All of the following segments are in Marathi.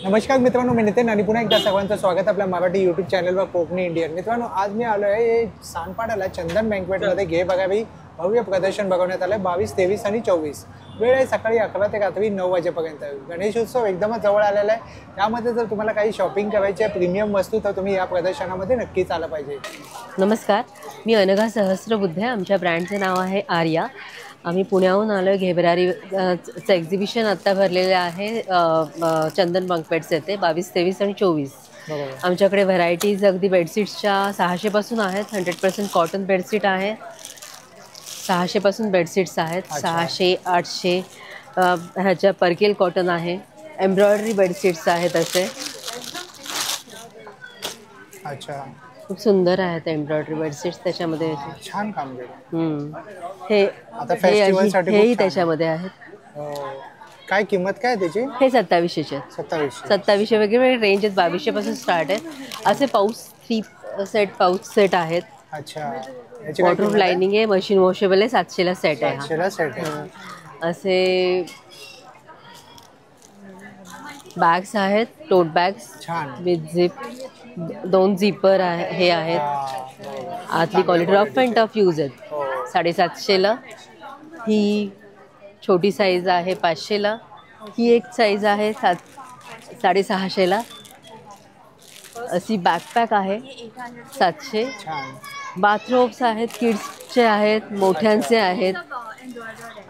नमस्कार मित्रांनो, मी नितीन आणि पुन्हा एकदा सर्वांचं स्वागत आपल्या मराठी यूट्यूब चॅनलवर कोकणी इंडियन. मित्रांनो, आज मी आलो आहे सानपाड्याला चंदन बँकवेटमध्ये घे बघावी भव्य प्रदर्शन बघवण्यात आलं 22, 23 आणि 24. वेळ आहे सकाळी 11 ते रात्री 9 वाजेपर्यंत. गणेश उत्सव एकदमच जवळ आलेला आहे. त्यामध्ये जर तुम्हाला काही शॉपिंग करायची आहे प्रीमियम वस्तू तर तुम्ही या प्रदर्शनामध्ये नक्कीच आलं पाहिजे. नमस्कार, मी अनघा सहस्रबुद्धे. आमच्या ब्रँडचं नाव आहे आर्या. आम्ही पुण्याहून आलो आहे. घेबरारीचं एक्झिबिशन आत्ता भरलेलं आहे चंदन बँकवेट्स येथे 22, 23 आणि 24. आमच्याकडे व्हरायटीज अगदी बेडशीट्सच्या 600 पासून आहेत. 100% कॉटन बेडशीट आहे. 600 पासून बेडशीट्स आहेत. 600, 800 ह्याच्या परकेल कॉटन आहे. एम्ब्रॉयडरी बेडशीट्स आहेत असे. अच्छा, खूप सुंदर आहेत एम्ब्रॉयडरी बेडशीट्स त्याच्यामध्ये. छान काम केलं. हे आता फेस्टिवलसाठी हेही त्याच्यामध्ये आहेत. काय किंमत काय त्याची? हे 2700 2700 वेगवेगळे रेंज आहेत. 2200 पासून स्टार्ट आहे. असे पाऊच 3 सेट पाऊच सेट आहेत. अच्छा, वॉटरप्रूफ लाइनिंग आहे. मशीन वॉशेबल आहे. 700ला सेट आहे. 700ला सेट आहे. असे बॅग्स आहेत. टोट बॅग्स छान विथ झिप. 2 झिपर आहे. हे आहेत. आतली quality rough and tough use आहेत. 750ला. ही छोटी साईज आहे 500ला. ही एक साईज आहे 650ला. अशी बॅकपॅक आहे 700. बाथरोब्स आहेत. किड्सचे आहेत, मोठ्यांचे आहेत.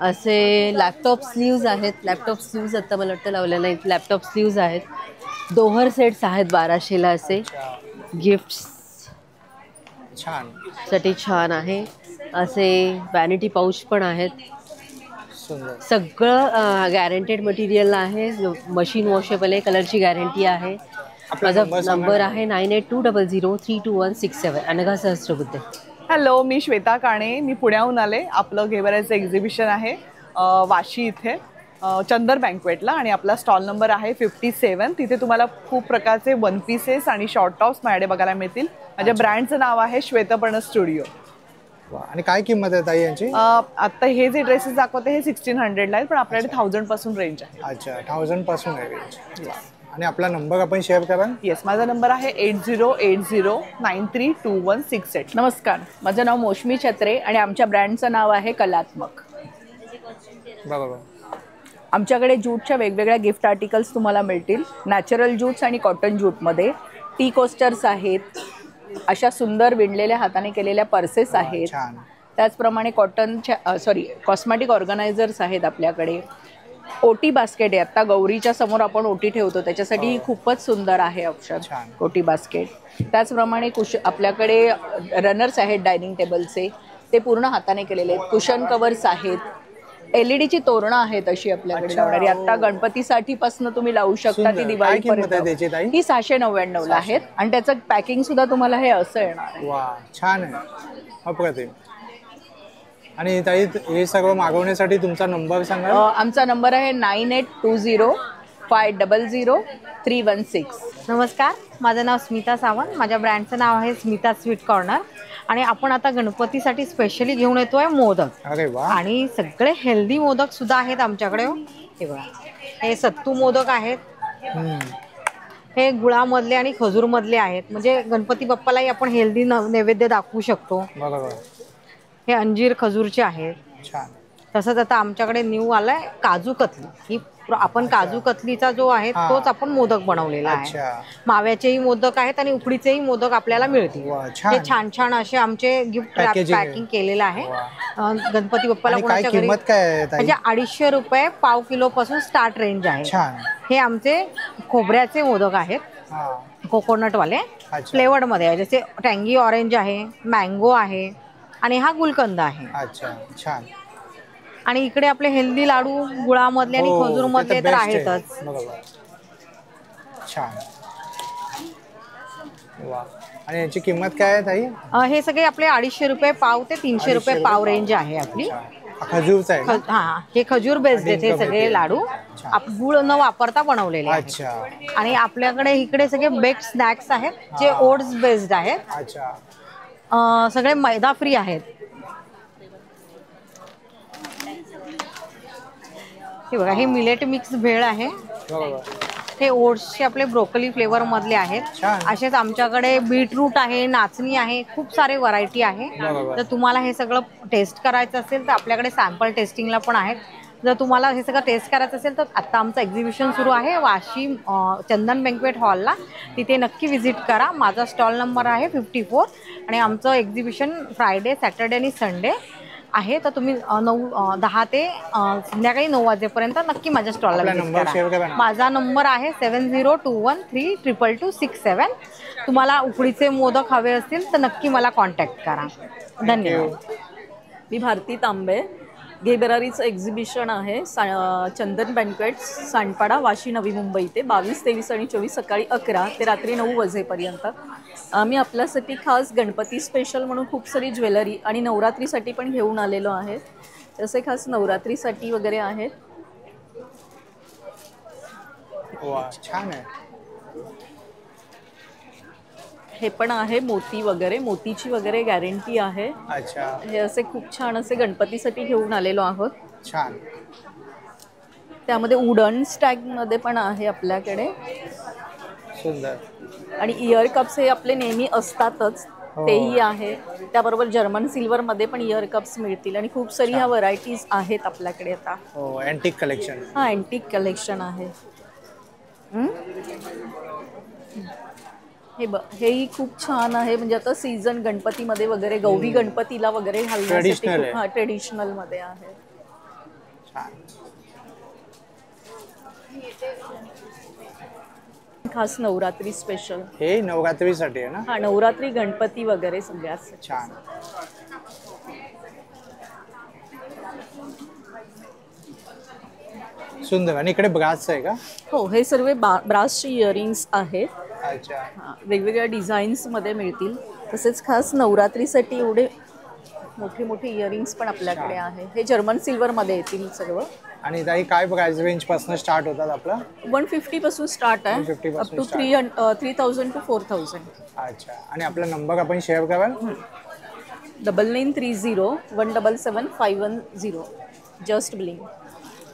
असे लॅपटॉप स्लीव्ज आहेत. लॅपटॉप स्लीव्ज आता मला वाटतं लावलेलं नाही. लॅपटॉप स्लीव्ज आहेत. दोहर सेट्स आहेत 1200ला. असे गिफ्ट्स साठी छान आहे. असे वॅनिटी पाऊच पण आहेत. सगळं गॅरंटेड मटेरियल आहे. मशीन वॉशेबल आहे. कलरची गॅरंटी आहे. माझा नंबर आहे 9820032167. अनघा सहस्रबुद्धे. हॅलो, मी श्वेता काणे. मी पुण्याहून आले. आपलं घेबराचं एक्झिबिशन आहे वाशी इथे चंदन बँकवेटला आणि आपला स्टॉल नंबर आहे 57. तिथे तुम्हाला खूप प्रकारचे वन पीसेस आणि शॉर्ट टॉप्स माझ्याकडे बघायला मिळतील. माझ्या ब्रँडचं नाव आहे श्वेतपर्ण स्टुडिओ. आणि काय किंमत आहे ताई यांची? आता हे जे ड्रेसेस दाखवते हे 1600ला आहेत, पण आपल्याकडे 1000 पासून रेंज आहे. अच्छा, 1000 पासून आहे रेंज. आणि आपला नंबर आपण शेअर करा. येस, माझा नंबर आहे 8080932168. नमस्कार, माझं नाव मौसमी छत्रे आणि आमच्या ब्रँडचं नाव आहे कलात्मक. बरोबर. आमच्याकडे ज्यूटच्या वेगवेगळ्या गिफ्ट आर्टिकल्स तुम्हाला मिळतील. नॅचरल ज्यूट्स आणि कॉटन ज्यूटमध्ये टी कोस्टर्स आहेत. अशा सुंदर विणलेल्या हाताने केलेल्या पर्सेस आहेत. त्याचप्रमाणे कॉस्मॅटिक ऑर्गनायझर्स आहेत आपल्याकडे. ओटी बास्केट आहे. आता गौरीच्या समोर आपण ओटी ठेवतो त्याच्यासाठी खूपच सुंदर आहे ऑप्शन ओटी बास्केट. त्याचप्रमाणे आपल्याकडे रनर्स आहेत डायनिंग टेबलचे. ते पूर्ण हाताने केलेले आहेत. कुशन कवर्स आहेत. LED ची तोरणं आहेत अशी आपल्याकडे लावणारी. आता गणपतीसाठी पासून तुम्ही लावू शकता ती दिवाळीपर्यंत. ही 699ला आहेत आणि त्याचं पॅकिंग सुद्धा तुम्हाला हे असं येणार. वा, छान आहे. अप्रतिम. आणि ताई हे सगळं मागवण्यासाठी तुमचा नंबर सांगा. आमचा नंबर आहे 9820500316. नमस्कार, माझं नाव स्मिता सावंत. माझ्या ब्रँडचं नाव आहे स्मिता स्वीट कॉर्नर. आणि आपण आता गणपतीसाठी स्पेशली घेऊन येतोय मोदक. अरे वा. आणि सगळे हेल्दी मोदक सुद्धा आहेत आमच्याकडे. हे बघा, हे सत्तू मोदक आहेत. हे गुळामधले आणि खजूरमधले आहेत. म्हणजे गणपती बाप्पालाही आपण हेल्दी नैवेद्य दाखवू शकतो. बरोबर. हे अंजीर खजूरचे आहेत. छान. तसंच आता आमच्याकडे न्यू आलाय काजू कतली. ही आपण काजू कतलीचा जो आहे तोच आपण मोदक बनवलेला आहे. माव्याचेही मोदक आहेत आणि उकडीचेही मोदक आपल्याला मिळतील. हे छान छान असे आमचे गिफ्ट पॅकिंग केलेलं आहे. गणपती बाप्पाला कोणाच्या घरी म्हणजे 250 रुपये पाव किलो पासून स्टार्ट रेंज आहे. हे आमचे खोबऱ्याचे मोदक आहेत. कोकोनट वाले फ्लेवर्ड मध्ये आहे. जसे टँगी ऑरेंज आहे, मँगो आहे आणि हा गुलकंद आहे. अच्छा, छान. आणि इकडे आपले हेल्दी लाडू गुळामधले आणि खजूर मधले तर आहेतच. छान. वा. आणि याची किंमत काय आहे ताई? हे सगळे आपले 250 रुपये पाव ते 300 रुपये पाव रेंज आहे आपली. खजूरचा आहे. हा, हे खजूर बेस्ड आहेत. हे सगळे लाडू गुळ न वापरता बनवलेले आहेत. आणि आपल्याकडे इकडे सगळे बेक्ड स्नॅक्स आहेत जे ओट्स बेस्ड आहेत. सगळे मैदा फ्री आहेत. हे बघा, हे मिलेट मिक्स भेळ आहे. हे ओट्सचे आपले ब्रोकली फ्लेवर मधले आहेत. छान. असेच आमच्याकडे बीटरूट आहे, नाचणी आहे, खूप सारे व्हरायटी आहे. बरोबर. तर तुम्हाला हे सगळं टेस्ट करायचं असेल तर आपल्याकडे सॅम्पल टेस्टिंगला पण आहेत. जर तुम्हाला हे सगळं टेस्ट करायचं असेल तर आता आमचं एक्झिबिशन सुरू आहे वाशी चंदन बँक्वेट हॉलला. तिथे नक्की व्हिजिट करा. माझा स्टॉल नंबर आहे 54 आणि आमचं एक्झिबिशन फ्रायडे, सॅटर्डे आणि संडे आहे. तर तुम्ही 10 ते संध्याकाळी 9 वाजेपर्यंत नक्की माझ्या स्टॉलला आपला व्हिजिट नंबर शेअर करा. करा ना. माझा नंबर आहे 7021322267. तुम्हाला उकडीचे मोदक हवे असतील तर नक्की मला कॉन्टॅक्ट करा. धन्यवाद. मी भारती तांबे. गे बरारीचं एक्झिबिशन आहे चंदन बँक्वेट सांडपाडा वाशी नवी मुंबई इथे 22, 23 आणि 24 सकाळी 11 ते रात्री 9 वाजेपर्यंत. आम्ही आपल्यासाठी खास गणपती स्पेशल म्हणून खूप सारी ज्वेलरी आणि नवरात्रीसाठी पण घेऊन आलेलो आहे. तसे खास नवरात्रीसाठी वगैरे आहेत. वा छान आहे. हे पण आहे मोती वगैरे, मोतीची वगैरे गॅरंटी आहे. अच्छा. हे असे खूप छान असे गणपतीसाठी घेऊन आलेलो आहोत. छान. त्यामध्ये वुडन स्टॅगमध्ये पण आहे आपल्याकडे. सुंदर. आणि इयर कप्स हे आपले नेहमी असतातच, तेही आहे. त्याबरोबर जर्मन सिल्वरमध्ये पण इयर कप्स मिळतील आणि खूप सारी ह्या व्हरायटीज आहेत आपल्याकडे आता. हो अँटिक कलेक्शन. हा अँटिक कलेक्शन आहे. हेही खूप छान आहे. म्हणजे आता सीझन गणपतीमध्ये वगैरे गौरी गणपतीला वगैरे घालण्यासाठी ट्रेडिशनल मध्ये आहे. खास नवरात्री स्पेशल. हे नवरात्रीसाठी आहे ना. हा नवरात्री गणपती वगैरे सगळ्याच छान. सुंदर. आणि इकडे ब्रासचं आहे का? हो हे सर्व ब्रासचे इयरिंग्स आहेत. अच्छा. वेगवेगळ्या डिझाईन्समध्ये मिळतील. तसेच खास नवरात्रीसाठी एवढे मोठे मोठे इयरिंग्स पण आपल्याकडे आहे. हे जर्मन सिल्वरमध्ये येतील सर्व. आणि ताई काय प्राइस रेंज पासून स्टार्ट होतात आपलं? 150 पासून स्टार्ट आहे, 150 अप टू 3000 टू 4000. अच्छा. आणि आपला नंबर आपण शेअर कराल? 9930177510. Just blink.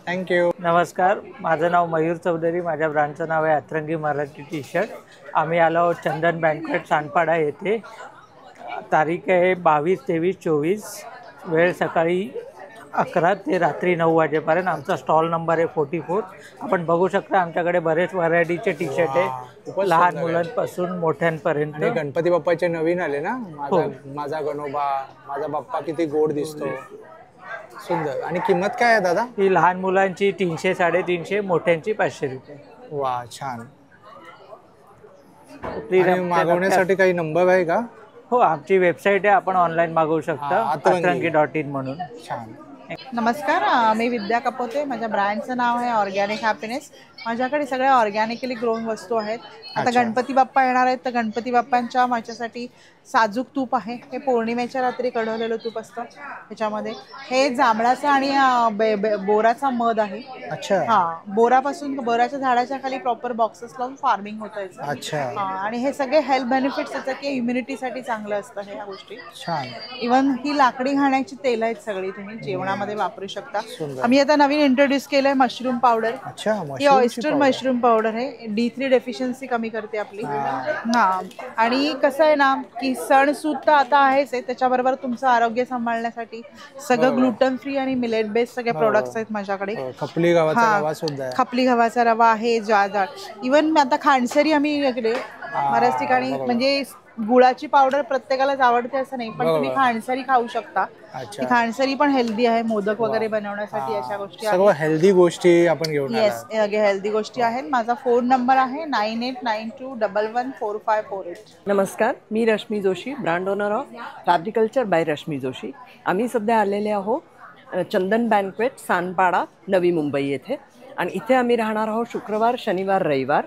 थँक्यू. नमस्कार, माझं नाव मयूर चौधरी. माझ्या ब्रँडचं नाव आहे अतरंगी मराठी टी शर्ट. आम्ही आलो आहोत चंदन बँक्वेट सांडपाडा येथे. तारीख आहे 22, 23, 24. वेळ सकाळी 11 ते रात्री 9 वाजेपर्यंत. आमचा स्टॉल नंबर आहे 44. आपण बघू शकता आमच्याकडे बरेच व्हरायटीचे टी शर्ट आहे, लहान मुलांपासून मोठ्यांपर्यंत. आणि गणपती बाप्पाचे नवीन आले ना. माझा गणोबा, माझा बाप्पा किती गोड दिसतो. सुंदर. आणि किंमत काय आहे दादा? ही लहान मुलांची 300, 350, मोठ्यांची 500 रुपये. वा छान. मागवण्यासाठी काही नंबर आहे का? हो आमची वेबसाईट आहे, आपण ऑनलाईन मागवू शकता, अतरंगी.in म्हणून. छान. नमस्कार, मी विद्या कपोते. माझ्या ब्रँडचं नाव आहे ऑर्गॅनिक हॅपीनेस. माझ्याकडे सगळ्या ऑर्गॅनिकली ग्रोन वस्तू आहेत. आता गणपती बाप्पा येणार आहेत तर गणपती बाप्पांच्या माझ्यासाठी साजूक तूप आहे. हे पौर्णिमेच्या रात्री कढवलेलं तूप असतं. ह्याच्यामध्ये हे जांभळाचा आणि बोराचा मध आहे. अच्छा. बोरापासून, बोराच्या झाडाच्या खाली प्रॉपर बॉक्सेस लावून फार्मिंग होतं याचं. अच्छा. आणि हे सगळे हेल्थ बेनिफिट्स येतात की इम्युनिटीसाठी चांगलं असतं ह्या गोष्टी. छान. इव्हन ही लाकडी घाण्याची तेल आहेत सगळी, तुम्ही जेवणामध्ये वापरू शकता. आम्ही आता नवीन इंट्रोड्यूस केलंय मशरूम पावडर. अच्छा. ही ऑयस्टर मशरूम पावडर आहे. D3 डेफिशियन्सी कमी करते आपली. आणि कसं आहे ना की सण सूद तर आता आहेच आहे, त्याच्याबरोबर तुमचं आरोग्य सांभाळण्यासाठी सगळं ग्लुटन फ्री आणि मिलेट बेस्ड सगळे प्रोडक्ट्स आहेत माझ्याकडे. खपली गव्हाचा रवा सुद्धा आहे. खपली गव्हाचा रवा आहे, जाड. इव्हन आता खांडसरी आम्ही बऱ्याच ठिकाणी, म्हणजे गुळाची पावडर प्रत्येकालाच आवडते असं नाही, पण तुम्ही खांडसरी खाऊ शकता. ती खांडसरी पण हेल्दी आहे, मोदक वगैरे बनवण्यासाठी अशा गोष्टी आहेत. सर्व हेल्दी गोष्टी आपण घेऊन आलो. येस, हेल्दी गोष्टी आहेत. माझा फोन नंबर आहे 9892114548. नमस्कार, मी Rashmi Joshi, brand owner of Fabriculture by Rashmi Joshi. आम्ही सध्या आलेले आहोत चंदन बँक्वेट सांडपाडा नवी मुंबई येथे. आणि इथे आम्ही राहणार आहोत शुक्रवार, शनिवार, रविवार.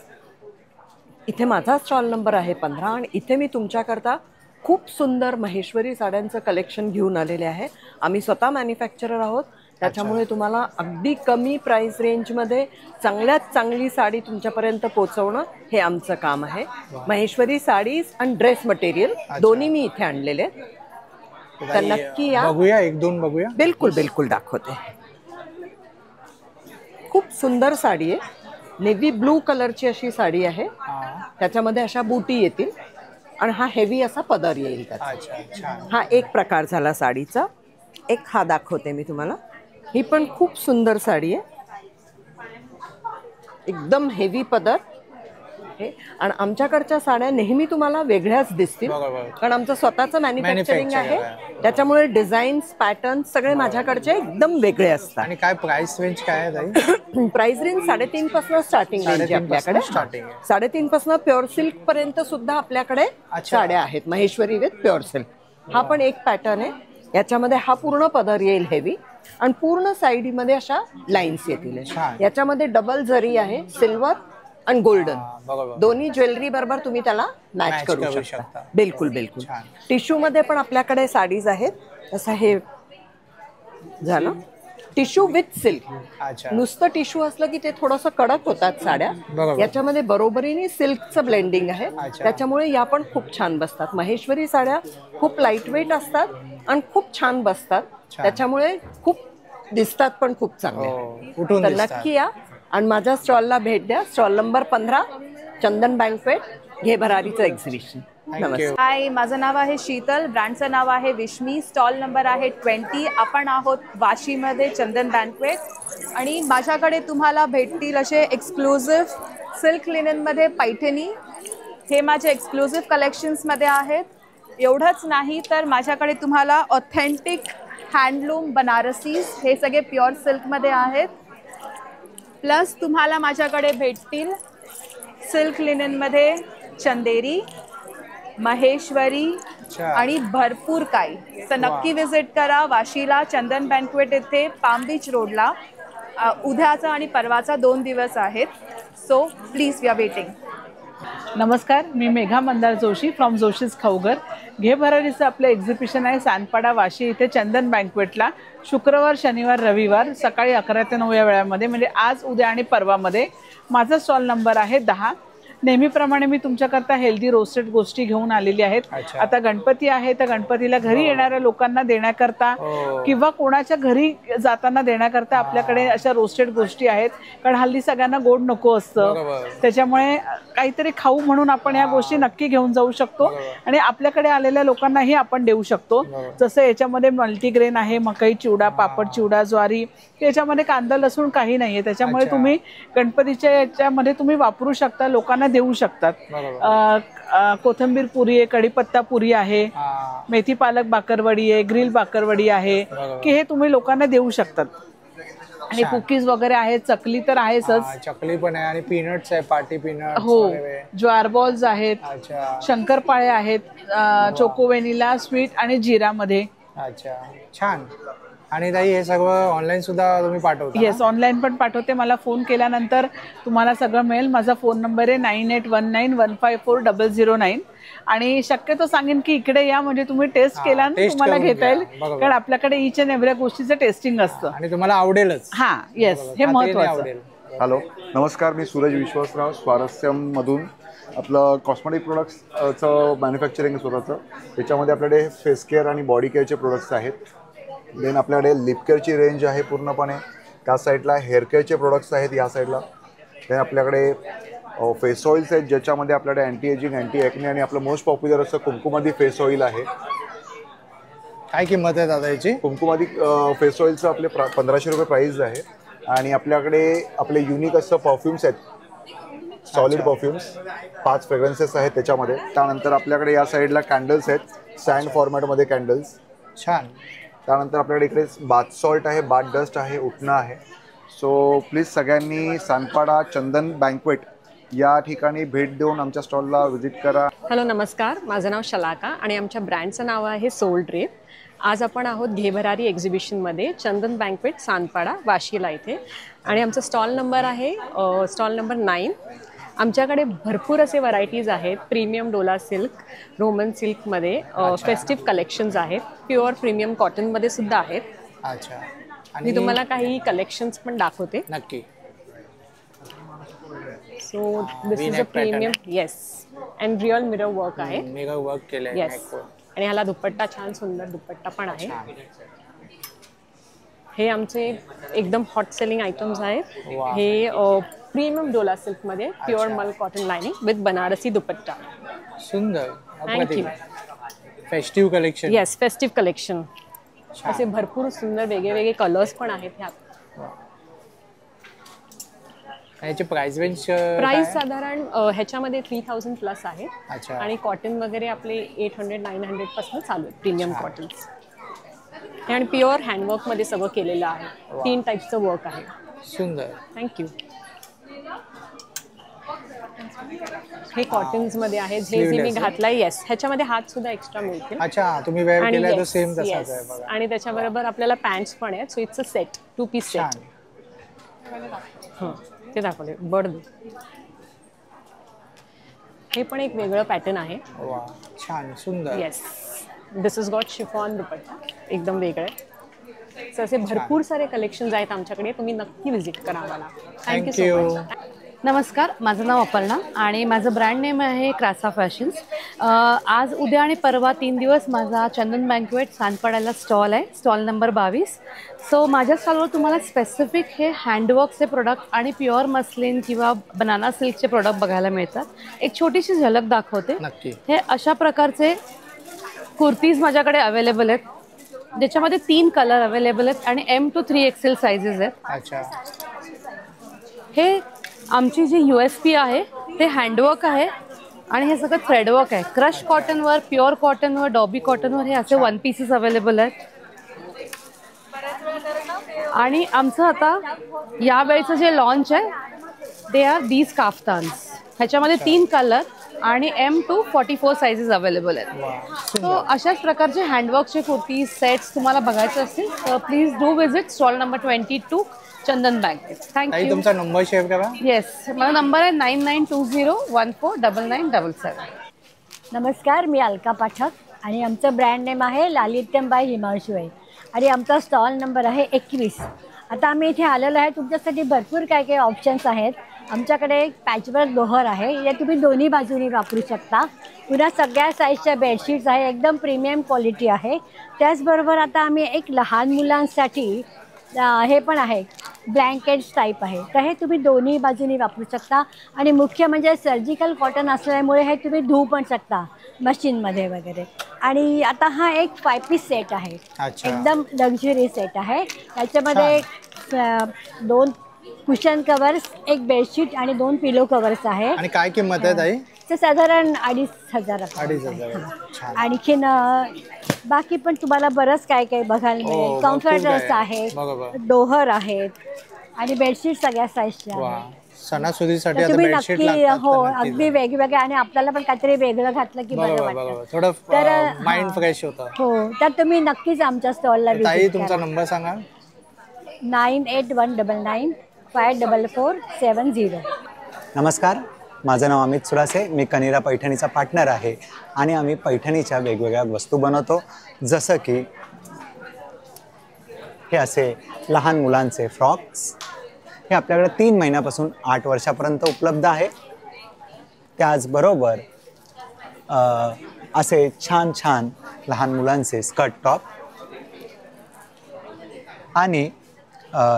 इथे माझा स्टॉल नंबर आहे 15. आणि इथे मी तुमच्याकरता खूप सुंदर महेश्वरी साड्यांचं कलेक्शन घेऊन आलेले आहे. आम्ही स्वतः मॅन्युफॅक्चरर आहोत, त्याच्यामुळे तुम्हाला अगदी कमी प्राईस रेंजमध्ये चांगल्यात चांगली साडी तुमच्यापर्यंत पोहोचवणं हे आमचं काम आहे. महेश्वरी साडीज आणि ड्रेस मटेरियल दोन्ही मी इथे आणलेले. तर नक्की या. बघूया, एक दोन बघूया. बिलकुल बिलकुल दाखवते. खूप सुंदर साडी आहे. नेव्ही ब्लू कलरची अशी साडी आहे, त्याच्यामध्ये अशा बुटी येतील आणि हा हेवी असा पदर येईल त्याचा. हा एक प्रकार झाला साडीचा. एक हा दाखवते मी तुम्हाला. ही पण खूप सुंदर साडी आहे, एकदम हेवी पदर आहे. आणि आमच्याकडच्या साड्या नेहमी तुम्हाला वेगळ्याच दिसतील, कारण आमचं स्वतःचं मॅन्युफॅक्चरिंग आहे, त्याच्यामुळे डिझाईन्स पॅटर्न सगळे माझ्याकडचे एकदम वेगळे असतात. आणि काय प्राइस रेंज काय आहे ताई? प्राइस रेंज 3.5 पासून स्टार्टिंग रेंज आपल्याकडे. 3.5 पासून प्युअर सिल्क पर्यंत सुद्धा आपल्याकडे साड्या आहेत, महेश्वरी विथ प्युअर सिल्क. हा पण एक पॅटर्न आहे, याच्यामध्ये हा पूर्ण पदर येईल हेवी आणि पूर्ण साईडमध्ये अशा लाईन्स येतील. याच्यामध्ये डबल जरी आहे, सिल्वर आणि गोल्डन दोन्ही ज्वेलरी बरोबर तुम्ही त्याला मॅच करू शकता. बिलकुल बिलकुल. टिश्यू मध्ये पण आपल्याकडे साडीज आहेत. तसं हे झालं टिश्यू विथ सिल्क. नुसतं टिश्यू असलं की ते थोडंसं कडक होतात साड्या, याच्यामध्ये बरोबरीने सिल्कचं ब्लेंडिंग आहे, त्याच्यामुळे या पण खूप छान बसतात. महेश्वरी साड्या खूप लाईट वेट असतात आणि खूप छान बसतात, त्याच्यामुळे खूप दिसतात पण खूप चांगले. तर नक्की या आणि माझ्या स्टॉलला भेट द्या. स्टॉल नंबर 15, चंदन बँक्वेट, घे भरारीचं एक्झिबिशन. नमस्कार. हाय, माझं नाव आहे शीतल, ब्रँडचं नाव आहे विश्मी, स्टॉल नंबर आहे 20. आपण आहोत वाशीमध्ये चंदन बँक्वेट आणि माझ्याकडे तुम्हाला भेटतील असे एक्सक्लुझिव्ह सिल्क लिननमध्ये पैठणी. हे माझे एक्सक्लुझिव्ह कलेक्शन्समध्ये आहेत. एवढंच नाही तर माझ्याकडे तुम्हाला ऑथेंटिक हँडलूम बनारसीज हे सगळे प्युअर सिल्कमध्ये आहेत. प्लस तुम्हाला माझ्याकडे भेटतील सिल्क लिननमध्ये चंदेरी, महेश्वरी आणि भरपूर काही. तर नक्की विजिट करा वाशीला, चंदन बँक्वेट येथे, पाम बीच रोडला. उद्याचा आणि परवाचा 2 दिवस आहेत. So please we are waiting. नमस्कार, मी मेघा मंदार जोशी फ्रॉम जोशीज खाऊगर. घे भरारीचं आपलं एक्झिबिशन आहे सानपाडा वाशी इथे चंदन बँक्वेटला. शुक्रवार, शनिवार, रविवार सकाळी 11 ते 9 या वेळामध्ये, म्हणजे आज, उद्या आणि परवामध्ये. माझा स्टॉल नंबर आहे 10. नेहमीप्रमाणे मी तुमच्याकरता हेल्दी रोस्टेड गोष्टी घेऊन आलेली आहेत. आता गणपती आहे, तर गणपतीला घरी येणाऱ्या लोकांना देण्याकरता किंवा कोणाच्या घरी जाताना देण्याकरता आपल्याकडे अशा रोस्टेड गोष्टी आहेत. कारण हल्ली सगळ्यांना गोड नको असतं, त्याच्यामुळे काहीतरी खाऊ म्हणून आपण या गोष्टी नक्की घेऊन जाऊ शकतो आणि आपल्याकडे आलेल्या लोकांनाही आपण देऊ शकतो. जसं याच्यामध्ये मल्टीग्रेन आहे, मकई चिवडा, पापड चिवडा, ज्वारी, याच्यामध्ये कांदा लसूण काही नाहीये, त्याच्यामुळे तुम्ही गणपतीच्या याच्यामध्ये तुम्ही वापरू शकता, लोकांना देऊ शकतात. कोथिंबीर पुरी आहे, कढीपत्ता पुरी आहे, मेथी पालक बाकरवडी आहे, ग्रिल बाकरवडी आहे, की हे तुम्ही लोकांना देऊ शकतात. आणि कुकीज वगैरे आहेत, चकली तर आहेच, चकली पण आहे आणि पीनट्स आहे, पार्टी पीनट्स. हो, ज्वार बॉल्स आहेत, शंकरपाळे आहेत, चोको वेनिला स्वीट आणि जिरामध्ये. अच्छा, छान. आणि ताई हे सगळं ऑनलाईन सुद्धा तुम्ही पाठवता? येस, ऑनलाईन पण पाठवते. मला फोन केल्यानंतर तुम्हाला सगळं मिळेल. माझा फोन नंबर आहे 9819154009. आणि शक्यतो सांगेन की इकडे या, म्हणजे तुम्ही टेस्ट केला ना तुम्हाला घेता येईल, कारण आपल्याकडे ईच अँड एव्हरी गोष्टीचं टेस्टिंग असतं आणि तुम्हाला आवडेलच. हा, येस, हे महत्वाचं. हॅलो, नमस्कार, मी सूरज विश्वासराव, स्वारस्यम मधून. आपलं कॉस्मेटिक प्रोडक्ट्सचं मॅन्युफॅक्चरिंग स्वतःचं. त्याच्यामध्ये आपल्याकडे फेस केअर आणि बॉडी केअरचे प्रोडक्ट्स आहेत. देन आपल्याकडे लिप केअरची रेंज आहे पूर्णपणे. त्या साईडला हेअर केअरचे प्रोडक्ट्स आहेत या साईडला. देन आपल्याकडे फेस ऑइल्स आहेत, ज्याच्यामध्ये आपल्याकडे अँटी एजिंग, अँटी ॲक्ने आणि आपलं मोस्ट पॉप्युलर असं कुंकुमादी फेस ऑइल आहे. काय किंमत आहे दादा याची? कुंकुमादी फेस ऑइलचं आपले 1500 रुपये प्राईस आहे. आणि आपल्याकडे आपले युनिक असं परफ्युम्स आहेत, सॉलिड परफ्युम्स, 5 फ्रेग्रन्सेस आहेत त्याच्यामध्ये. त्यानंतर आपल्याकडे या साईडला कॅन्डल्स आहेत, सँड फॉर्मॅटमध्ये कॅन्डल्स. छान. त्यानंतर आपल्याकडे इकडे बाथ सॉल्ट आहे, बाथ डस्ट आहे, उटणं आहे. सो प्लीज सगळ्यांनी सानपाडा चंदन बँक्वेट या ठिकाणी भेट देऊन आमच्या स्टॉलला व्हिजिट करा. हॅलो, नमस्कार, माझं नाव शलाका आणि आमच्या ब्रँडचं नाव आहे सोल ड्रेप. आज आपण आहोत घे भरारी एक्झिबिशनमध्ये चंदन बँक्वेट सानपाडा वाशीला इथे. आणि आमचा स्टॉल नंबर आहे स्टॉल नंबर 9. आमच्याकडे भरपूर असे व्हरायटीज आहेत. प्रीमियम डोला सिल्क, रोमन सिल्कमध्ये फेस्टिव्ह कलेक्शन्स आहेत, प्युअर प्रीमियम कॉटनमध्ये सुद्धा आहेत. अच्छा, मी तुम्हाला काही कलेक्शन्स पण दाखवते. नक्की. So this is a premium, yes, and real mirror work आहे, मिरर वर्क केलंय. येस. आणि ह्याला दुपट्टा, छान सुंदर दुपट्टा पण आहे. हे आमचे एकदम हॉट सेलिंग आयटम्स आहेत. हे प्रीमियम डोला सिल्कमध्ये प्युअर मल कॉटन लाइनिंग विथ बनारसी दुपट्टा. सुंदर. Thank you. Festive collection. Yes, festive collection. असे भरपूर सुंदर वेगळे कलर्स पण आहेत ह्यात. याची प्राइस रेंज प्राइस साधारण ह्याच्यामध्ये 3000 प्लस आहे. अच्छा. आणि कॉटन वगैरे आपले 800-900 पासून चालू आहे प्रीमियम कॉटन्स. हे आणि प्युअर हँडवर्क मध्ये सगळं केलेलं आहे. 3 टाईपचं वर्क आहे. सुंदर. थँक्यू. हे कॉटन्स मध्ये आहे. हे जे मी घातलाय. येस, ह्याच्यामध्ये हात सुद्धा एक्स्ट्रा मिळतील. अच्छा, तुम्ही वेअर केलाय तो सेम तसाच आहे बघा. आणि त्याच्याबरोबर आपल्याला पॅन्ट्स पण आहेत. So it's a set, 2 piece set. ते दाखवले बर्ड. हे पण एक वेगळं पॅटर्न आहे. वा, छान, सुंदर. Yes, this is got chiffon dupatta, एकदम वेगळं आहे. सो असे भरपूर सारे कलेक्शन्स आहेत आमच्याकडे. तुम्ही नक्की व्हिजिट करा आम्हाला. Thank you so much. नमस्कार, माझं नाव अपर्णा आणि माझं ब्रँड नेम आहे क्रासा फॅशन्स. आज, उद्या आणि परवा 3 दिवस माझा चंदन बँक्वेट सानपाड्याला स्टॉल आहे. Stall number 22. सो माझ्या स्टॉलवर तुम्हाला स्पेसिफिक हे हँडवर्कचे प्रोडक्ट आणि प्युअर मस्लिन किंवा बनाना सिल्कचे प्रोडक्ट बघायला मिळतात. एक छोटीशी झलक दाखवते. हे अशा प्रकारचे कुर्तीज माझ्याकडे अवेलेबल आहेत, ज्याच्यामध्ये 3 कलर अवेलेबल आहेत आणि M to 3XL साइजेस आहेत. अच्छा. हे आमची जी USP आहे ते हँडवर्क आहे आणि हे सगळं थ्रेडवर्क आहे. क्रश कॉटनवर, प्युअर कॉटनवर, डॉबी कॉटनवर हे असे 1 पीसेस अवेलेबल आहेत. आणि आमचं आता यावेळेचं जे लॉन्च आहे ते आर दीज काफ्तान्स. ह्याच्यामध्ये 3 कलर आणि M to 44 साइजेस अवेलेबल आहेत. सो अशाच प्रकारचे हँडवर्कचे कुर्ती सेट्स तुम्हाला बघायचे असतील तर please do visit stall number 22 Chandan banquet. Thank you. तुमचा नंबर शेअर करा. येस, माझा नंबर आहे 9920149977. नमस्कार, मी अलका पाठक आणि आमचं ब्रँड नेम आहे लालित्यम बाय हिमांशू आहे आणि आमचा स्टॉल नंबर आहे 21. आता आम्ही इथे आलेलो आहे. तुमच्यासाठी भरपूर काय काय ऑप्शन्स आहेत. आमच्याकडे एक पॅचवर्क बोहर आहे, या तुम्ही दोन्ही बाजूनी वापरू शकता. पुन्हा सगळ्या साईजच्या बेडशीट्स आहे, एकदम प्रीमियम क्वालिटी आहे. त्याचबरोबर आता आम्ही एक लहान मुलांसाठी हे पण आहे, ब्लँकेट्स टाईप आहे. तर हे तुम्ही दोन्ही बाजूनी वापरू शकता आणि मुख्य म्हणजे सर्जिकल कॉटन असल्यामुळे हे तुम्ही धुवू पण शकता मशीनमध्ये वगैरे. आणि आता हा एक 5 पीस सेट आहे, एकदम लक्झरी सेट आहे. त्याच्यामध्ये 2 कुशन कवर्स, एक बेडशीट आणि 2 पिलो कवर्स आहे. आणि काय किंमत आहे ताई? ते साधारण 2500. 2500. आणखीन बाकी पण तुम्हाला बरंच काय काय बघायला मिळेल. कम्फर्टर्स आहेत, डोहर आहेत आणि बेडशीट सगळ्या साईजच्या. सणासुदीसाठी तुम्ही नक्की, हो, अगदी वेगवेगळ्या. आणि आपल्याला पण काहीतरी वेगळं घातलं की बरं वाटतं, थोडं तर माइंड फ्रेश होतं. हो, तर तुम्ही नक्कीच आमच्या स्टॉलला ताई तुमचा नंबर सांगा. 9811954470. नमस्कार, माझं नाव अमित सुरासे. मी कनिरा पैठणीचा पार्टनर आहे आणि आम्ही पैठणीच्या वेगवेगळ्या वस्तू बनवतो, जसं की हे असे लहान मुलांचे फ्रॉक्स. हे आपल्याकडे 3 महिन्यापासून 8 वर्षापर्यंत उपलब्ध आहे. त्याचबरोबर असे छान छान लहान मुलांचे स्कर्ट टॉप आणि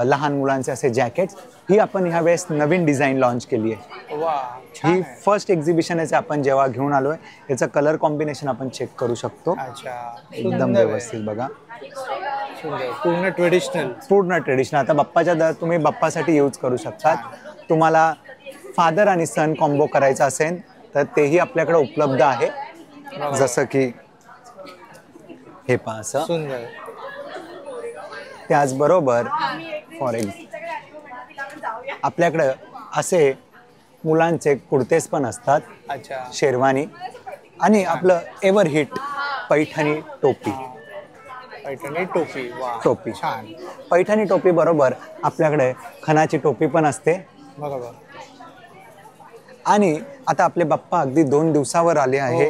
लहान मुलांचे असे जॅकेट्स. ही आपण ह्या वेळेस नवीन डिझाईन लॉन्च केली आहे. ही फर्स्ट एक्झिबिशन आहे आपण जेव्हा घेऊन आलोय. याचं कलर कॉम्बिनेशन आपण चेक करू शकतो. एकदम व्यवस्थित बघा, पूर्ण ट्रेडिशनल. आता बाप्पाच्या तुम्ही बाप्पासाठी यूज करू शकता. तुम्हाला फादर आणि सन कॉम्बो करायचा असेल तर तेही आपल्याकडे उपलब्ध आहे. जसं की हे पहा असं. त्याचबरोबर फॉर आपल्याकडं असे मुलांचे कुर्तेस पण असतात, शेरवानी आणि आपलं एव्हर हिट पैठणी टोपी. टोपी छान. पैठणी टोपी बरोबर आपल्याकडे खणाची टोपी पण असते. बरोबर. आणि आता आपले बाप्पा अगदी 2 दिवसावर आले आहे,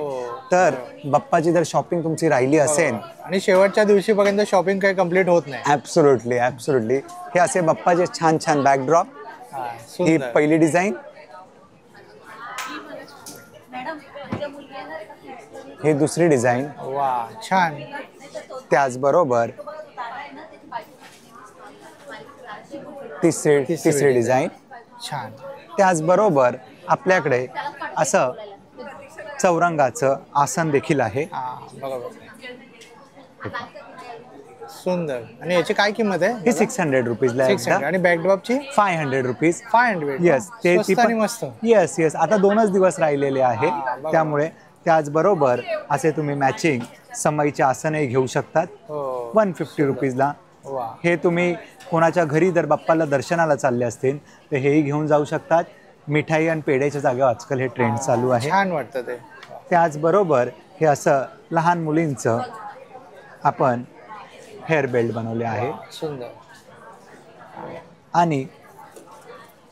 तर बाप्पाची जर शॉपिंग तुमची राहिली असेल आणि शेवटच्या दिवशीपर्यंत शॉपिंग काही कम्प्लीट होत नाही. ॲब्सोल्युटली. हे असे बाप्पाचे छान छान बॅकड्रॉप. ही पहिली डिझाईन. ही दुसरी डिझाईन. वा, छान. त्याचबरोबर तिसरी डिझाईन. छान. त्याचबरोबर आपल्याकडे असं चौरंगाचं आसन देखील आहे. सुंदर. आणि याची काय किंमत आहे? ही 600 रुपीजला आहे. आणि बॅकड्रॉपची 500 रुपीज. 500. येस, ते मस्त. येस. आता 2च दिवस राहिलेले आहे, त्यामुळे त्याचबरोबर असे तुम्ही मॅचिंग समईचे आसनही घेऊ शकतात 150 रुपीजला. हे तुम्ही कोणाच्या घरी जर बाप्पाला दर्शनाला चालले असतील तर हेही घेऊन जाऊ शकतात. मिठाई आणि पेढ्याच्या जागेवर आजकाल हे ट्रेंड चालू आहे. छान वाटतं ते. त्याचबरोबर हे असं लहान मुलींचं आपण हेअर बेल्ट बनवले आहे. सुंदर. आणि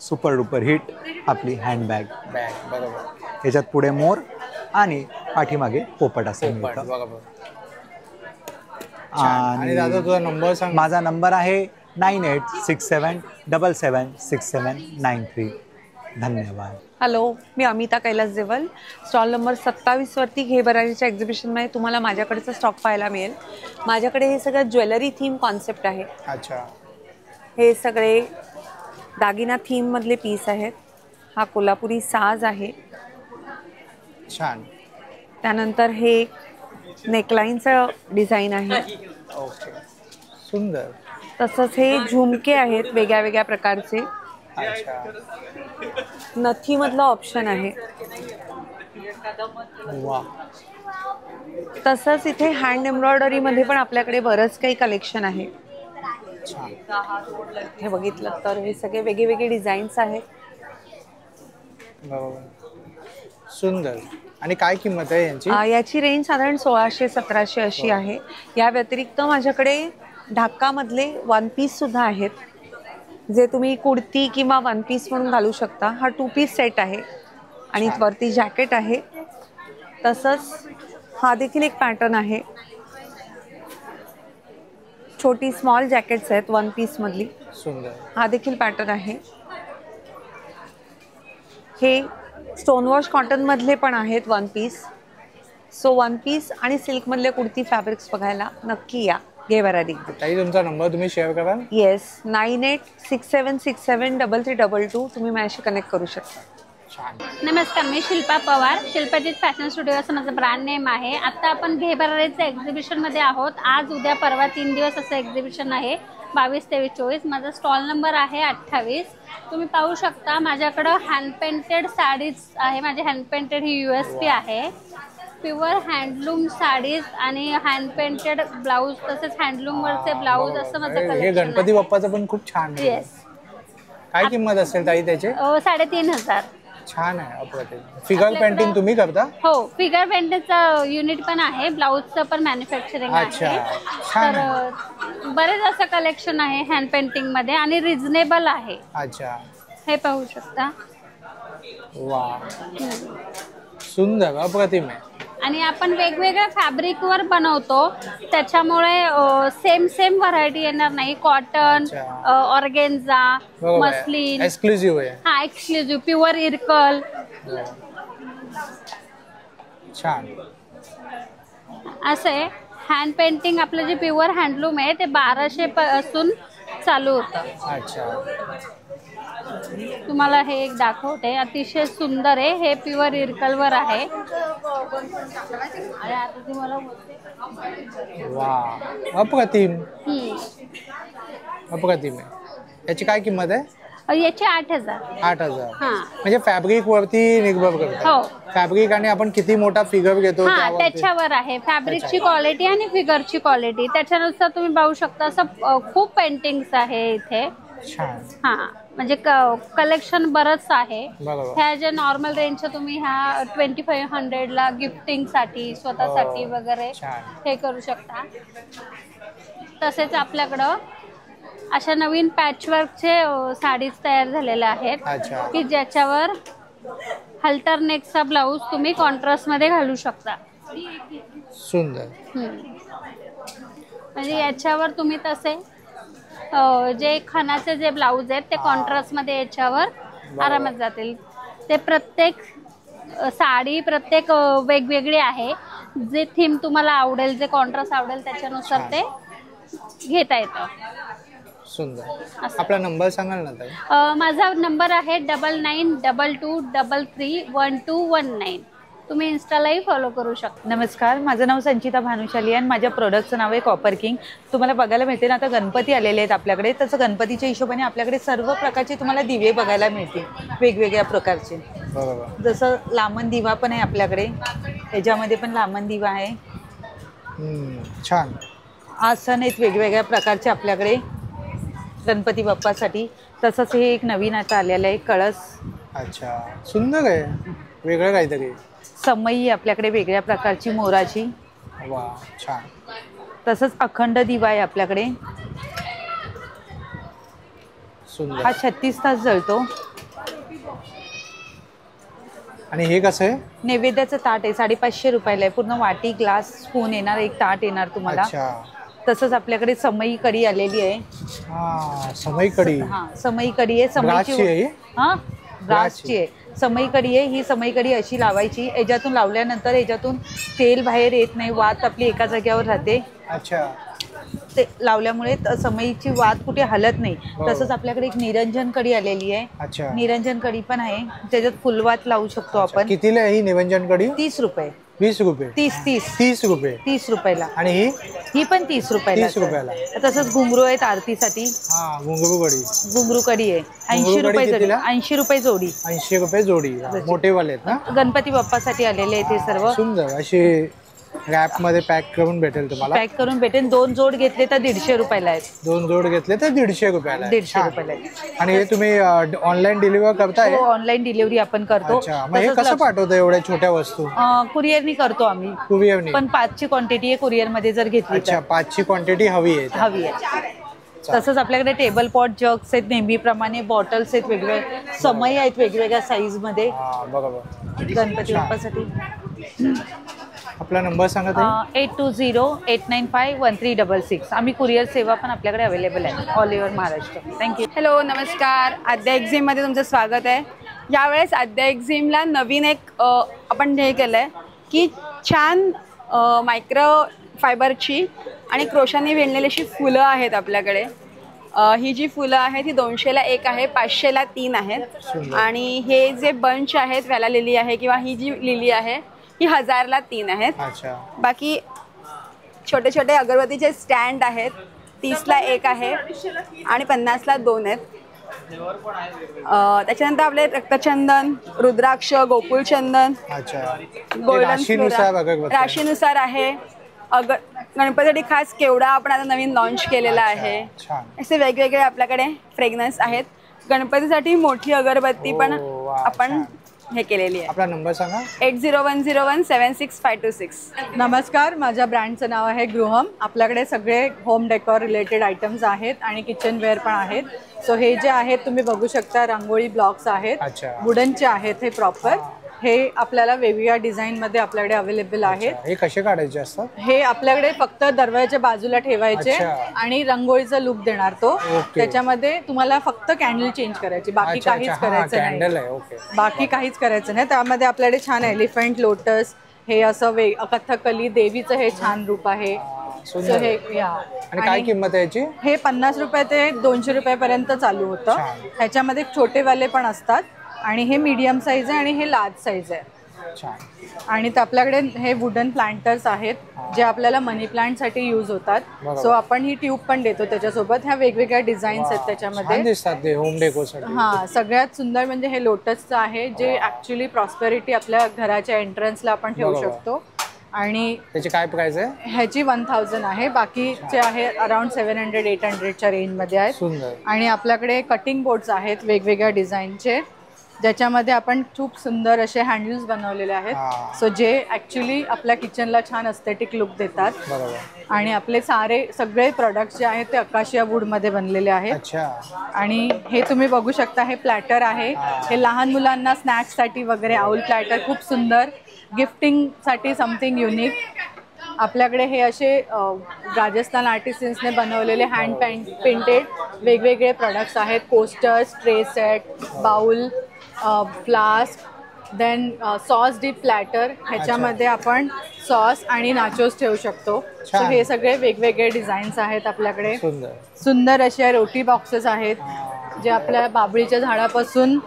सुपर डुपर हिट आपली हँडबॅग. बरोबर. त्याच्यात पुढे मोर आणि पाठीमागे पोपट असं मिळतं. आणि दादा तुझा नंबर सांग. माझा नंबर आहे 9867776793. धन्यवाद. हॅलो, मी अमिता कैलास देवल. स्टॉल नंबर 27 वरती घे भरारीच्या एक्झिबिशनमध्ये तुम्हाला माझ्याकडचा स्टॉक पाहायला मिळेल. माझ्याकडे हे सगळं ज्वेलरी थीम कॉन्सेप्ट आहे. अच्छा. हे सगळे दागिना थीम मधले पीस आहेत. हा कोल्हापुरी साज आहे. छान. त्यानंतर हे नेकलाईनचं डिझाईन आहे. ओके. सुंदर. तसंच हे झुमके आहेत वेगळ्या वेगळ्या प्रकारचे. नथी मधला ऑप्शन आहे. तसंच इथे हँड एम्ब्रॉयडरी मध्ये पण आपल्याकडे बरंच काही कलेक्शन आहे. हे बघितलं तर हे सगळे वेगळे वेगळे डिझाईन्स आहेत. सुंदर. आणि काय किंमत आहे यांची? याची रेंज साधारण 1600-1700 अशी आहे. या व्यतिरिक्त माझ्याकडे ढाकामधले वन पीस सुद्धा आहेत, जे तुम्ही कुर्ती किंवा वन पीस म्हणून घालू शकता. हा 2 पीस सेट आहे आणि वरती जॅकेट आहे. तसंच हा देखील एक पॅटर्न आहे. छोटी स्मॉल जॅकेट्स आहेत वन पीस मधली. सुंदर. हा देखील पॅटर्न आहे. हे स्टोनवॉश कॉटन मधले पण आहेत one piece. So one piece आणि सिल्क मधले कुर्ती फॅब्रिक्स बघायला नक्की या घे भरारी. ताई तुमचा नंबर तुम्ही शेअर करा. येस, 9867673322. तुम्ही माझ्याशी कनेक्ट करू शकता. नमस्कार, मी शिल्पा पवार. शिल्पाजीत फॅशन स्टुडिओ असं माझं ब्रँड नेम आहे. आता आपण घे भरारीच्या एक्झिबिशनमध्ये आहोत. आज उद्या परवा 3 दिवस असं एक्झिबिशन आहे. 22, 23, 24. माझा स्टॉल नंबर आहे 28. तुम्ही पाहू शकता माझ्याकडं हँड पेंटेड साडीज आहे. माझी हँड पेंटेड ही USP आहे. प्युअर हँडलूम साडीज आणि हँड पेंटेड ब्लाऊज, तसेच हँडलूम वरचे ब्लाऊज असं माझं कलेक्शन. हे गणपती बाप्पाचं पण खूप छान आहे. येस. काय किंमत असेल ताई त्याची? 3500. छान आहे. अप्रतिम. फिगर पेंटिंग तुम्ही करता? हो, फिगर पेंटिंगचं युनिट पण आहे, ब्लाऊजचं पण मॅन्युफॅक्चरिंग आहे. तर बरेच असं कलेक्शन आहे हँड पेंटिंग मध्ये आणि रिझनेबल आहे. अच्छा. हे पाहू शकता. वा, सुंदर. अप्रतिम आहे. आणि आपण वेगवेगळ्या फॅब्रिकवर बनवतो, त्याच्यामुळे सेम व्हरायटी येणार नाही. कॉटन, ऑर्गेन्झा, मस्लिन, एक्सक्लुझिव्ह आहे. हा, एक्सक्लुझिव्ह, प्युअर इरकल. छान. असे हँड पेंटिंग आपलं जे प्युअर हँडलूम आहे ते 1200 पासून चालू होतं. अच्छा. तुम्हाला हे एक दाखवते, अतिशय सुंदर आहे. हे प्युअर इरकलवर आहे. वा, अप्रतिम. अप्रतिम आहे. याची काय किंमत आहे? याची 8000. 8000. म्हणजे फॅब्रिक वरती निर्भर करतो. हो, फॅब्रिक आणि आपण किती मोठा फिगर घेतो त्याच्यावर आहे. फॅब्रिकची क्वालिटी आणि फिगरची क्वालिटी त्याच्यानुसार तुम्ही पाहू शकता. असं खूप पेंटिंग्स आहे इथे. हा, म्हणजे कलेक्शन बरंच आहे. ह्या ज्या नॉर्मल रेंजच्या तुम्ही ह्या 2500 ला गिफ्टिंग साठी, स्वतःसाठी वगैरे हे करू शकता. तसेच आपल्याकडं अशा नवीन पॅचवर्कचे साडीज तयार झालेल्या आहेत की ज्याच्यावर हल्टर नेकचा ब्लाऊज तुम्ही कॉन्ट्रास्ट मध्ये घालू शकता. सुंदर. म्हणजे याच्यावर तुम्ही तसे जे खणाचे जे ब्लाऊज आहेत ते कॉन्ट्रास्ट मध्ये याच्यावर आरामात जातील. ते प्रत्येक साडी प्रत्येक वेगवेगळी आहे. जे थीम तुम्हाला आवडेल, जे कॉन्ट्रास्ट आवडेल त्याच्यानुसार ते घेता येतं. सुंदर. आपला नंबर सांगाल ना ताई? माझा नंबर आहे 9922231219. तुम्ही इन्स्टालाही फॉलो करू शकता. नमस्कार, माझं नाव संचिता भानुशाली आणि माझ्या प्रोडक्टचं नाव आहे कॉपर किंग. तुम्हाला बघायला मिळते ना, आता गणपती आलेले आहेत आपल्याकडे, तसं गणपतीच्या हिशोबाने आपल्याकडे सर्व प्रकारचे तुम्हाला दिवे बघायला मिळतील, वेगवेगळ्या प्रकारचे. जसं लांबन दिवा पण आहे आपल्याकडे, ह्याच्यामध्ये पण लांबन दिवा आहे. छान. आसन आहेत वेगवेगळ्या प्रकारचे आपल्याकडे गणपती बाप्पासाठी. तसंच हे एक नवीन आता आलेलं आहे कळस. अच्छा, सुंदर आहे, वेगळं काहीतरी. समई आपल्याकडे वेगळ्या प्रकारची मोराची. वा, छान. तसंच अखंड दिवा आहे आपल्याकडे, सुंदर. हा 36 तास जळतो. आणि हे कसं आहे? नैवेद्याचं ताट आहे, 550 रुपयाला आहे. पूर्ण वाटी, ग्लास, स्पून येणार, एक ताट येणार तुम्हाला. तसंच आपल्याकडे समई कढी आलेली आहे. समई कढी. हा, समई कढी आहे. समईची हा ब्रासची आहे. समई कढी आहे. ही समई कढी अशी लावायची, याच्यातून लावल्यानंतर याच्यातून तेल बाहेर येत नाही, वात आपली एका जागेवर राहते. अच्छा. ते लावल्यामुळे समईची वात कुठे हलत नाही. तसंच आपल्याकडे एक निरंजन कढी आलेली आहे. निरंजन कढी पण आहे, त्याच्यात फुलवात लावू शकतो आपण. कितीला आहे ही निरंजन कढी? 30 रुपये. 20 रुपये? 30 रुपये. 30 रुपयाला. आणि ही पण 30 रुपयाला. 30 रुपयाला. तसंच घुंगरू आहेत आरतीसाठी. घुंगरू कढी. घुंगरू कढी आहे 80 रुपये जोडी. 80 रुपये जोडी. 80 रुपये जोडी. मोठे वाले आहेत ना? गणपती बाप्पासाठी आलेले आहेत हे सर्व. सुंदर असे रॅप मध्ये पॅक करून भेटेल तुम्हाला. पॅक करून भेटेल. 2 जोड घेतले तर 150 रुपयाला आहेत. 2 जोड घेतले तर 150 रुपयाला. 150 रुपयाला आहेत. आणि हे तुम्ही ऑनलाईन डिलिव्हर करताय? हो, ऑनलाईन डिलिव्हरी आपण करतो. मग हे कसं पाठवतो एवढ्या छोट्या वस्तू? कुरिअरनी करतो आम्ही. कुरिअरनी? पण 5ची क्वांटिटी आहे कुरिअर मध्ये जर घेतली तर. 5ची क्वांटिटी हवी आहे? हवी आहे. तसंच आपल्याकडे टेबल पॉट, जग्स आहेत नेहमीप्रमाणे, बॉटल्स आहेत वेगवेगळ्या, समई आहेत वेगवेगळ्या साईज मध्ये. बरोबर. गणपती बाप्पासाठी. आपला नंबर सांगा ताई. 8208951366. आम्ही कुरिअर सेवा पण आपल्याकडे अवेलेबल आहे all over Maharashtra. Thank you. Hello, नमस्कार. आद्या एक्झिममध्ये तुमचं स्वागत आहे. यावेळेस आद्या एक्झिमला नवीन एक आपण हे केलं आहे की छान मायक्रो फायबरची आणि क्रोशाने विणलेली अशी फुलं आहेत आपल्याकडे. ही जी फुलं आहेत ही 200ला 1 आहे, 500ला 3 आहेत. आणि हे जे बंच आहेत, व्याला लिली आहे किंवा ही जी लिली आहे ही 1000ला 3 आहेत. बाकी छोटे छोटे अगरबत्तीचे स्टँड आहेत, 30ला 1 आहे आणि 50ला 2 आहेत. त्याच्यानंतर आपले रक्तचंदन, रुद्राक्ष, गोकुळचंदन, गोल्डन राशीनुसार आहे. गणपतीसाठी खास केवढा आपण आता नवीन लॉन्च केलेला आहे. असे वेगवेगळे आपल्याकडे फ्रेग्रन्स आहेत. गणपतीसाठी मोठी अगरबत्ती पण आपण हे केलेली आहे. आपला नंबर सांगा. 8011176526. नमस्कार, माझ्या ब्रँडचं नाव आहे गृहम. आपल्याकडे सगळे होम डेकोर रिलेटेड आयटम्स आहेत आणि किचनवेअर पण आहेत. सो हे जे आहेत तुम्ही बघू शकता, रांगोळी ब्लॉक्स आहेत, वुडनचे आहेत हे प्रॉपर. हे आपल्याला वेगवेगळ्या डिझाईन मध्ये आपल्याकडे अवेलेबल आहेत. हे कसे काढायचे असतात? हे आपल्याकडे फक्त दरवाजाच्या बाजूला ठेवायचे आणि रांगोळीचा लुक देणार तो. त्याच्यामध्ये तुम्हाला फक्त कॅन्डल चेंज करायची, बाकी काहीच करायचं नाही. बाकी काहीच करायचं नाही. त्यामध्ये आपल्याकडे छान एलिफंट, लोटस, हे असं कथकली देवीचं हे छान रूप आहे. आणि काय किंमत आहे याची? हे 50 रुपये ते 200 रुपयापर्यंत चालू होतं. ह्याच्यामध्ये छोटेवाले पण असतात आणि हे मीडियम साईज आहे आणि हे लार्ज साईज आहे. आणि आपल्याकडे हे वुडन प्लांटर्स आहेत जे आपल्याला मनी प्लांट साठी यूज होतात. सो आपण ही ट्यूब पण देतो त्याच्यासोबत. ह्या वेगवेगळ्या डिझाईन्स आहेत त्याच्यामध्ये. होम डेकोसाठी. हा, सगळ्यात सुंदर म्हणजे हे लोटसचं आहे जे ऍक्च्युली प्रॉस्पेरिटी आपल्या घराच्या एंट्रन्सला आपण ठेवू शकतो. आणि त्याची काय प्राइस आहे? ह्याची 1000 आहे. बाकीचे आहे अराउंड 700-800च्या रेंजमध्ये आहेत. आणि आपल्याकडे कटिंग बोर्ड्स आहेत वेगवेगळ्या डिझाईनचे, ज्याच्यामध्ये आपण खूप सुंदर असे हँडल्स बनवलेले आहेत. सो जे ऍक्च्युली आपल्या किचनला छान एस्थेटिक लुक देतात. आणि आपले सगळे प्रोडक्ट्स जे आहेत ते अकाशिया वूडमध्ये बनलेले आहेत. आणि हे तुम्ही बघू शकता, हे प्लॅटर आहे. हे लहान मुलांना स्नॅक्ससाठी वगैरे आउल प्लॅटर खूप सुंदर, गिफ्टिंगसाठी समथिंग युनिक. आपल्याकडे हे असे राजस्थान आर्टिस्टने बनवलेले हँड पेंटेड वेगवेगळे प्रोडक्ट्स आहेत. Coasters, tray set, bowl, flask, then sauce dip platter, ह्याच्यामध्ये आपण सॉस आणि नाचोस ठेवू शकतो. सो हे सगळे वेगवेगळे डिझाईन्स आहेत आपल्याकडे. सुंदर अशा रोटी बॉक्सेस आहेत जे आपल्या बाबळीच्या झाडापासून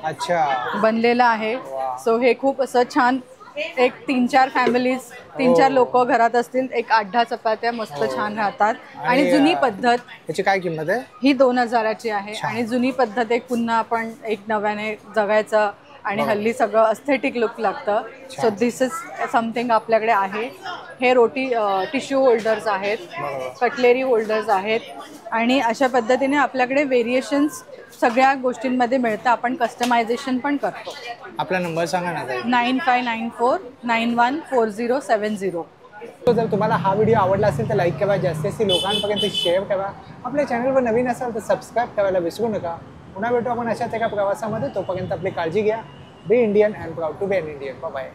बनलेलं आहे. सो हे खूप असं छान, एक 3-4 फॅमिलीज, 3-4 लोक घरात असतील, एक 8-10 चपात्या मस्त छान राहतात. आणि जुनी पद्धत, याची काय किंमत आहे? ही 2000ची आहे. आणि जुनी पद्धत एक पुन्हा आपण एक नव्याने जगायचं आणि हल्ली सगळं अस्थेटिक लुक लागतं. सो दिस इज समथिंग आपल्याकडे आहे. हे रोटी टिश्यू होल्डर्स आहेत, कटलेरी होल्डर्स आहेत. आणि अशा पद्धतीने आपल्याकडे व्हेरिएशन्स सगळ्या गोष्टींमध्ये मिळतं. आपण कस्टमायझेशन पण करतो. आपला नंबर सांगा ना. 9594914070. जर तुम्हाला हा व्हिडिओ आवडला असेल तर लाईक करा, जास्तीत लोकांपर्यंत शेअर करा. आपल्या चॅनलवर नवीन असाल तर सबस्क्राईब करायला विसरू नका. पुन्हा भेटू आपण अशाच एका प्रवासामध्ये. तोपर्यंत आपली काळजी घ्या. Be Indian and proud to be an Indian. Bye.